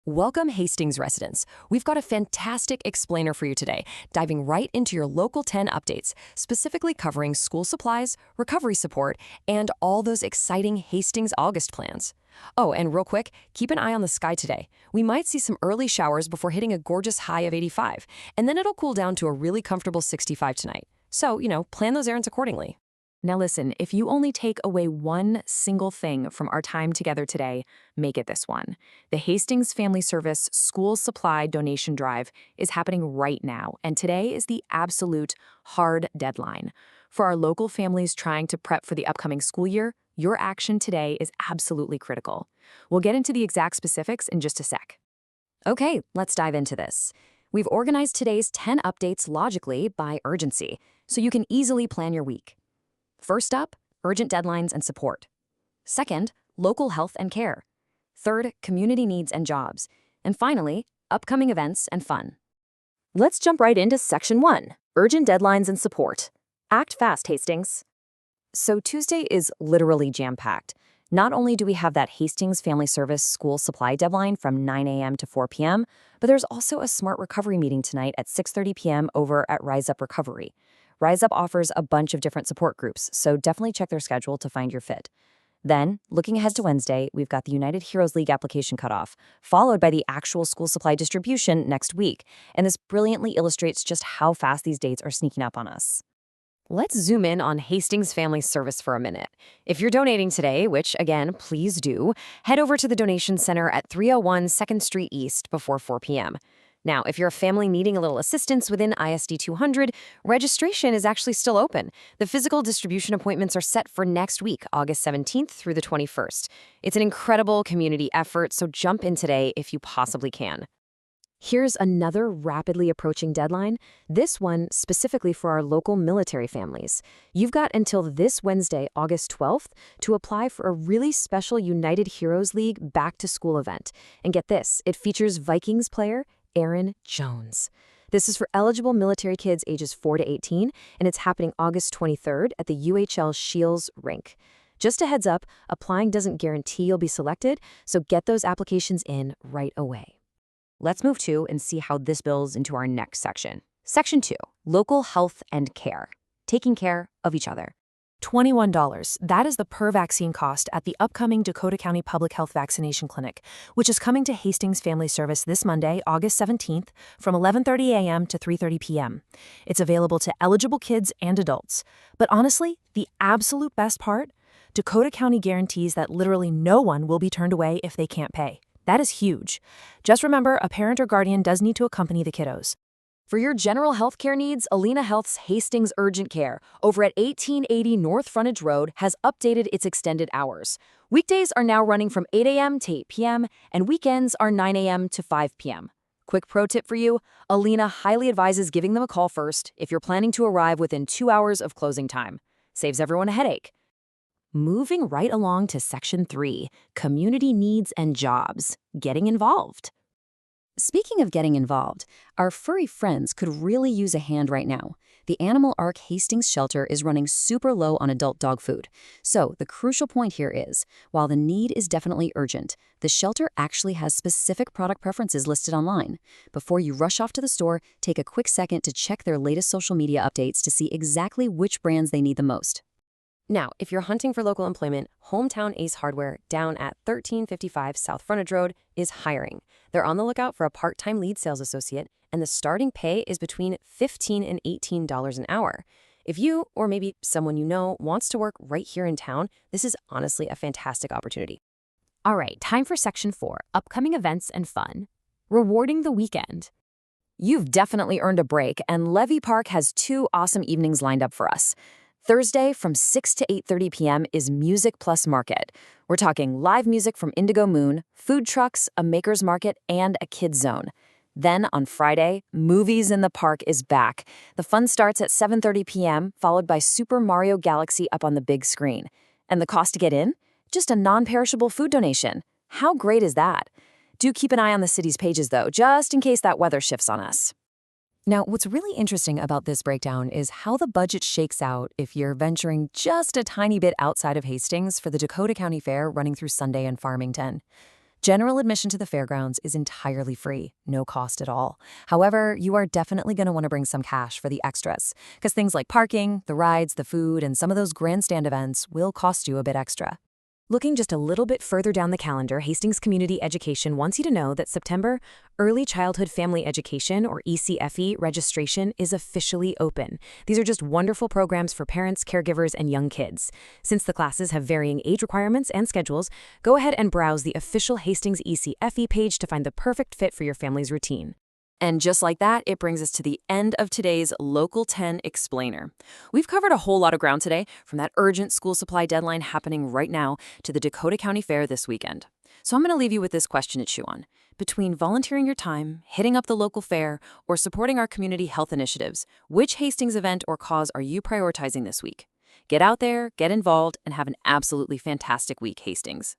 Welcome, Hastings residents. We've got a fantastic explainer for you today, diving right into your local 10 updates, specifically covering school supplies, recovery support, and all those exciting Hastings August plans. Oh, and real quick, keep an eye on the sky today. We might see some early showers before hitting a gorgeous high of 85, and then it'll cool down to a really comfortable 65 tonight. So, plan those errands accordingly. Now listen, if you only take away one single thing from our time together today, make it this one. The Hastings Family Service School Supply Donation Drive is happening right now, and today is the absolute hard deadline. For our local families trying to prep for the upcoming school year, your action today is absolutely critical. We'll get into the exact specifics in just a sec. Okay, let's dive into this. We've organized today's 10 updates logically by urgency, so you can easily plan your week. First up, urgent deadlines and support. Second, local health and care. Third, community needs and jobs. And finally, upcoming events and fun. Let's jump right into Section 1, urgent deadlines and support. Act fast, Hastings. So Tuesday is literally jam-packed. Not only do we have that Hastings Family Service school supply deadline from 9 a.m. to 4 p.m., but there's also a smart recovery meeting tonight at 6:30 p.m. over at Rise Up Recovery. Rise Up offers a bunch of different support groups, so definitely check their schedule to find your fit. Then, looking ahead to Wednesday, we've got the United Heroes League application cutoff, followed by the actual school supply distribution next week, and this brilliantly illustrates just how fast these dates are sneaking up on us. Let's zoom in on Hastings Family Service for a minute. If you're donating today, which, again, please do, head over to the donation center at 301 2nd Street East before 4 p.m. Now, if you're a family needing a little assistance within ISD 200, registration is actually still open. The physical distribution appointments are set for next week, August 17th through the 21st. It's an incredible community effort, so jump in today if you possibly can. Here's another rapidly approaching deadline, this one specifically for our local military families. You've got until this Wednesday, August 12th, to apply for a really special United Heroes League back-to-school event. And get this, it features Vikings player Aaron Jones. This is for eligible military kids ages 4 to 18, and it's happening August 23rd at the UHL Shields rink. Just a heads up, applying doesn't guarantee you'll be selected, so get those applications in right away. Let's move to and see how this builds into our next section. Section 2, local health and care, taking care of each other. $21. That is the per vaccine cost at the upcoming Dakota County Public Health Vaccination Clinic, which is coming to Hastings Family Service this Monday, August 17th, from 11:30 a.m. to 3:30 p.m. It's available to eligible kids and adults. But honestly, the absolute best part? Dakota County guarantees that literally no one will be turned away if they can't pay. That is huge. Just remember, a parent or guardian does need to accompany the kiddos. For your general health care needs, Alina Health's Hastings Urgent Care over at 1880 North Frontage Road has updated its extended hours. Weekdays are now running from 8 a.m. to 8 p.m., and weekends are 9 a.m. to 5 p.m. Quick pro tip for you, Alina highly advises giving them a call first if you're planning to arrive within 2 hours of closing time. Saves everyone a headache. Moving right along to Section 3, community needs and jobs, getting involved. Speaking of getting involved, our furry friends could really use a hand right now. The Animal Ark Hastings shelter is running super low on adult dog food. So the crucial point here is, while the need is definitely urgent, the shelter actually has specific product preferences listed online. Before you rush off to the store, take a quick second to check their latest social media updates to see exactly which brands they need the most. Now, if you're hunting for local employment, Hometown Ace Hardware down at 1355 South Frontage Road is hiring. They're on the lookout for a part-time lead sales associate, and the starting pay is between $15 and $18 an hour. If you, or maybe someone you know, wants to work right here in town, this is honestly a fantastic opportunity. All right, time for Section 4, upcoming events and fun. Rewarding the weekend. You've definitely earned a break, and Levee Park has 2 awesome evenings lined up for us. Thursday from 6 to 8:30 p.m. is Music Plus Market. We're talking live music from Indigo Moon, food trucks, a maker's market, and a kids zone. Then on Friday, Movies in the Park is back. The fun starts at 7:30 p.m., followed by Super Mario Galaxy up on the big screen. And the cost to get in? Just a non-perishable food donation. How great is that? Do keep an eye on the city's pages, though, just in case that weather shifts on us. Now, what's really interesting about this breakdown is how the budget shakes out if you're venturing just a tiny bit outside of Hastings for the Dakota County Fair running through Sunday in Farmington. General admission to the fairgrounds is entirely free, no cost at all. However, you are definitely going to want to bring some cash for the extras, because things like parking, the rides, the food, and some of those grandstand events will cost you a bit extra. Looking just a little bit further down the calendar, Hastings Community Education wants you to know that September Early Childhood Family Education, or ECFE, registration is officially open. These are just wonderful programs for parents, caregivers, and young kids. Since the classes have varying age requirements and schedules, go ahead and browse the official Hastings ECFE page to find the perfect fit for your family's routine. And just like that, it brings us to the end of today's Local 10 Explainer. We've covered a whole lot of ground today, from that urgent school supply deadline happening right now to the Dakota County Fair this weekend. So I'm going to leave you with this question to chew on. Between volunteering your time, hitting up the local fair, or supporting our community health initiatives, which Hastings event or cause are you prioritizing this week? Get out there, get involved, and have an absolutely fantastic week, Hastings.